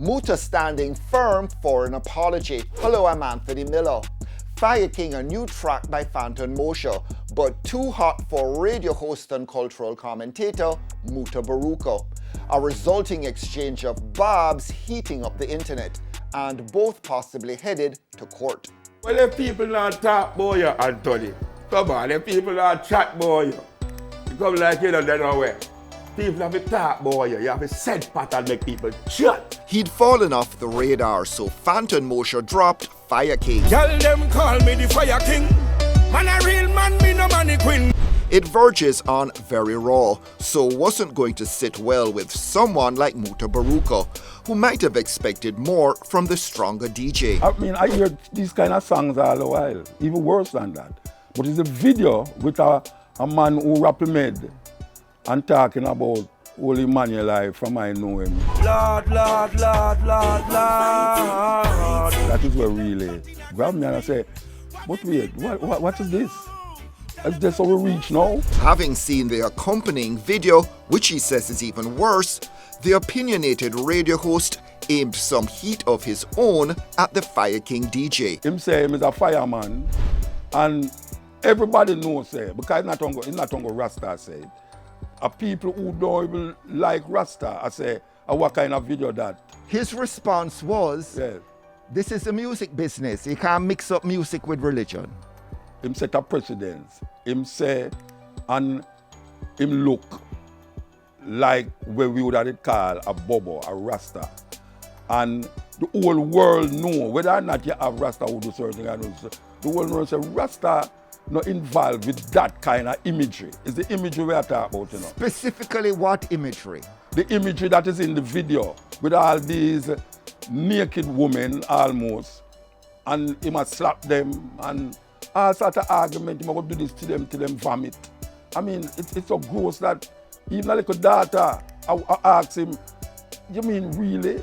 Muta standing firm for an apology. Hello, I'm Anthony Miller. Fire King, a new track by Fantan Mojah, but too hot for radio host and cultural commentator Mutabaruka. A resulting exchange of barbs heating up the internet, and both possibly headed to court. Well, if people not talk about you, Anthony, come on, if people not chat about you, you come like you don't know where. People have to talk about you have to set pattern and make people chat. He'd fallen off the radar, so Fantan Mojah dropped Fire King. Tell them call me the Fire King. Man a real man, me no money queen. It verges on very raw, so wasn't going to sit well with someone like Mutabaruka, who might have expected more from the stronger DJ. I mean, I hear these kind of songs all the while, even worse than that. But it's a video with a man who rap made and talking about Holy Manuel from I know him. Lord, Lord, Lord, Lord, Lord. That is what really grabbed me and I say, but wait, what is this? Is this how we reach now? Having seen the accompanying video, which he says is even worse, the opinionated radio host aimed some heat of his own at the Fire King DJ. Him say him is a fireman, and everybody knows say, because it's not on Rasta said. A people who don't even like Rasta, I say, what kind of video that? His response was, Yes. this is a music business. You can't mix up music with religion. Him set a precedence. Him say, and him look like what we would have call a bobo, a Rasta. And the whole world know, whether or not you have Rasta who do certain things, the whole world say, Rasta not involved with that kind of imagery. It's the imagery we are talking about, you know. Specifically what imagery? The imagery that is in the video with all these naked women almost, and he must slap them and all sort of argument, he must do this to them vomit. I mean, it's so gross that even a little daughter, I ask him, you mean really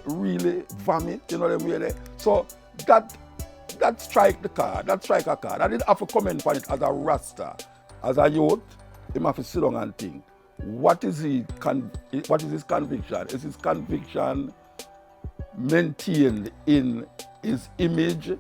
vomit? You know what I mean? So that strike a card. I didn't have to comment on it as a Rasta. As a youth, he must sit down and think, what is his conviction? Is his conviction maintained in his image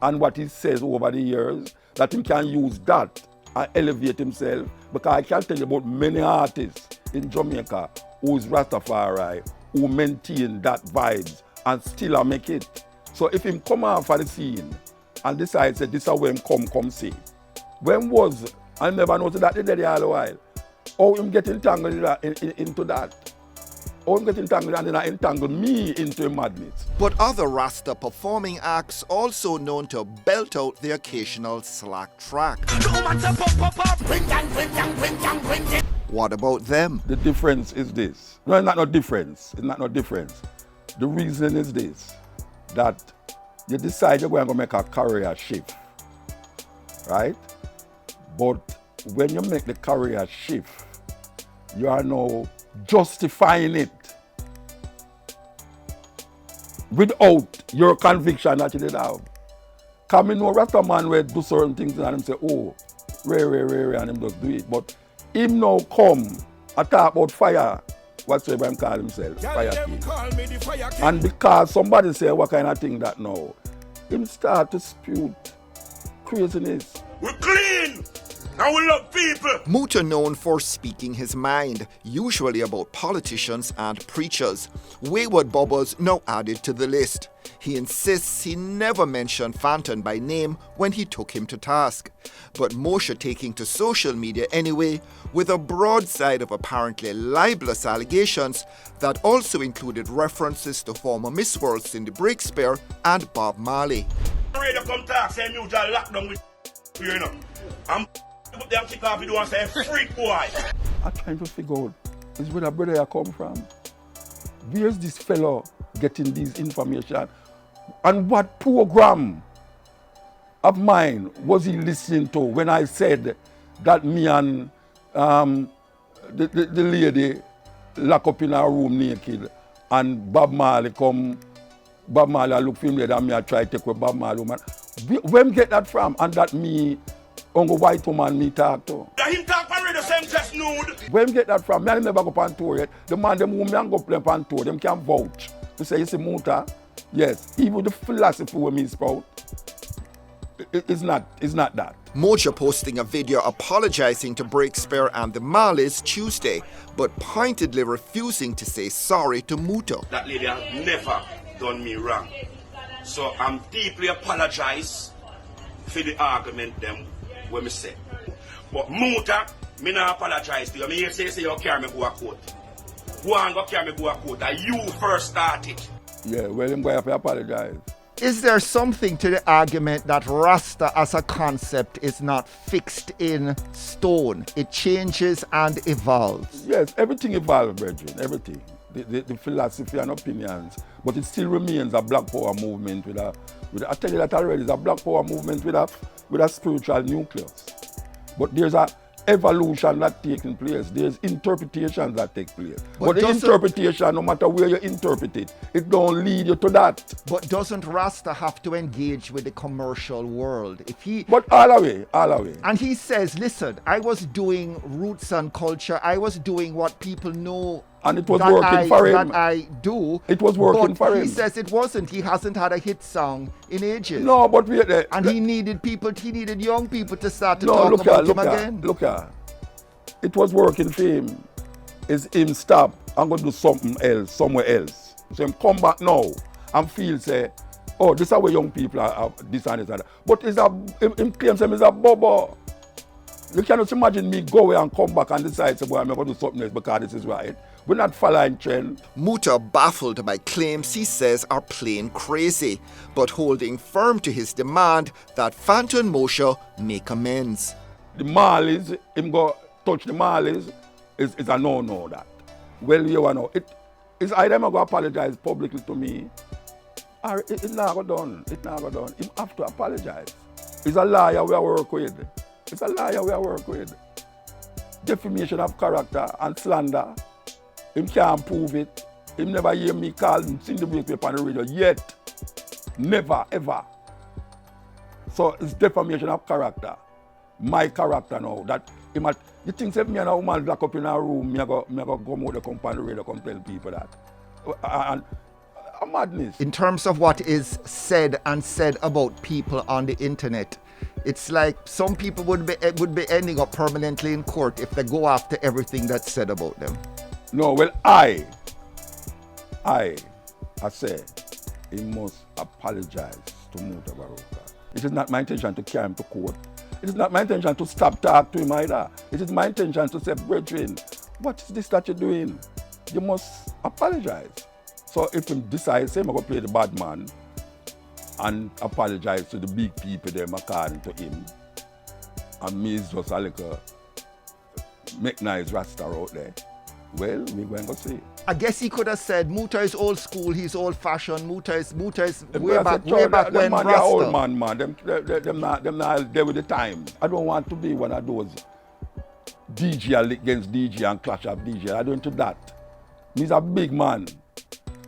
and what he says over the years, that he can use that and elevate himself? Because I can tell you about many artists in Jamaica who is Rastafari, who maintain that vibes and still make it. So if him come out for the scene and decide that this is where him come see. When was, I never noticed that they did all the while. How him get entangled into that? How him get entangled and then entangle me into a madness? But other Rasta performing acts also known to belt out the occasional slack track. What about them? The difference is this. No, it's not no difference. The reason is this, that you decide you're going to make a career shift, right? But when you make the career shift, you are now justifying it without your conviction that you did have. Come in, no Rasta man will do certain things and him say, oh, Ray, and him just do it. But him now come and talk about fire, whatsoever him call himself, Fire King. And because somebody say what kind of thing that now, him start to spew craziness. We're clean! And we love people! Muta known for speaking his mind, usually about politicians and preachers. Wayward Bobbers now added to the list. He insists he never mentioned Fantan by name when he took him to task. But Mojah taking to social media anyway, with a broadside of apparently libelous allegations that also included references to former Miss World Cindy Breakspear and Bob Marley. Radio come talk, say you just lock down with you know. I'm them kick off you and say freak boy. I'm trying to figure out, is where the brother come from? Where's this fellow getting this information? And what program of mine was he listening to when I said that me and the lady lock up in our room naked and Bob Marley I look for him there and me I try to take with Bob Marley woman. Where get that from? And that me, only white woman me talk to. Him talk for the same just nude. Where get that from? Me I never go on tour yet. The man them who me and go play on tour, them can vouch to say, you see, Muta, yes, even the philosophy when me spout, it's not that. Mojah posting a video apologizing to Breakspear and the Marleys Tuesday, but pointedly refusing to say sorry to Muta. That lady has never done me wrong. So I'm deeply apologize for the argument them when me say. But Muta, me not apologize to you. Me say you carry me go a court. Go and go carry me go a court. And you first started. Yeah, well, I'm going to apologize. Is there something to the argument that Rasta as a concept is not fixed in stone? It changes and evolves. Yes, everything evolves, brethren, everything. The philosophy and opinions, but it still remains a Black Power movement I tell you that already, it's a Black Power movement with a spiritual nucleus. But there's a evolution that taking place. There's interpretations that take place. But the interpretation, no matter where you interpret it, it don't lead you to that. But doesn't Rasta have to engage with the commercial world? But all the way. And he says, listen, I was doing roots and culture. I was doing what people know. And it was working for him. That I do. It was working for him. He says it wasn't. He hasn't had a hit song in ages. No, but wait there. And he needed young people to start to talk about him again. Look at. It was working for him. It's him stop and go do something else, somewhere else. So him come back now and feel say, oh, this is how young people are this and this and that. But him claims him is a bubble. You cannot imagine me go away and come back and decide, say, boy, I'm going to do something else because this is right. We're not following trend. Muta baffled by claims he says are plain crazy, but holding firm to his demand that Fantan Mojah make amends. The Marleys, him go touch the Marleys, is a no-no that. Well, you know, it's either him go apologize publicly to me, or it's not go done. It's not go done. Him have to apologize. It's a liar we work with. It's a liar we work with. Defamation of character and slander. Him can't prove it. Him never hear me call him, sing the newspaper on the radio yet. Never, ever. So it's defamation of character. My character now. That you think say me and a woman lock up in a room, me go come out the company radio, come tell people that. And a madness. In terms of what is said about people on the internet, it's like some people would be ending up permanently in court if they go after everything that's said about them. No, well, I say he must apologize to Mutabaruka. It is not my intention to carry him to court. It is not my intention to stop talk to him either. It is my intention to say, brethren, what is this that you're doing? You must apologize. So if he decides, say, I'm going to play the bad man and apologize to the big people them according to him, and me is just a little make nice rasta out there, well, we're going to see. I guess he could have said, Muta is old school, he's old fashioned, Muta is way back when Rasta. Old man. Them not there with the times. I don't want to be one of those DJ against DJ and clash of DJ. I don't into that. Me's a big man.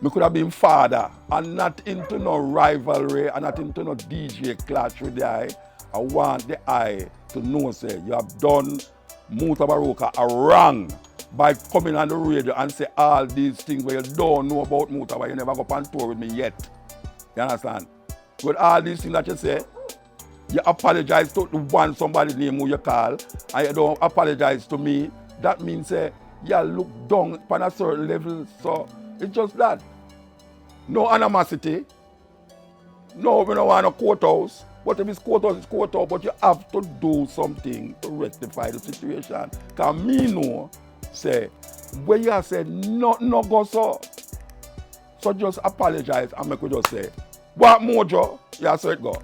Me could have been father and not into no rivalry and not into no DJ clash with the eye. I want the eye to know, say, you have done Mutabaruka a wrong by coming on the radio and say all these things where you don't know about Mutabaruka, you never go on tour with me yet. You understand? With all these things that you say, you apologize to the one somebody's name who you call, and you don't apologize to me. That means you look down on a certain level. So it's just that. No animosity. No, we don't want a courthouse. But if it's courthouse, it's courthouse. But you have to do something to rectify the situation. Because me know, say, when you say no go so. So just apologize and make you just say, what Mojah? Yeah, so it go.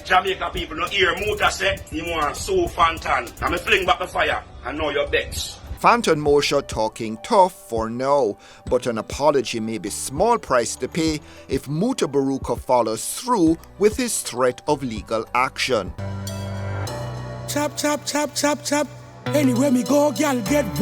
Jamaica people don't hear Muta say, you want so Fantan. I'm fling back the fire. I know your bets. Fantan Mojah talking tough for now, but an apology may be small price to pay if Mutabaruka follows through with his threat of legal action. Chop, chop, chop, chop, chop. Anywhere me go, girl get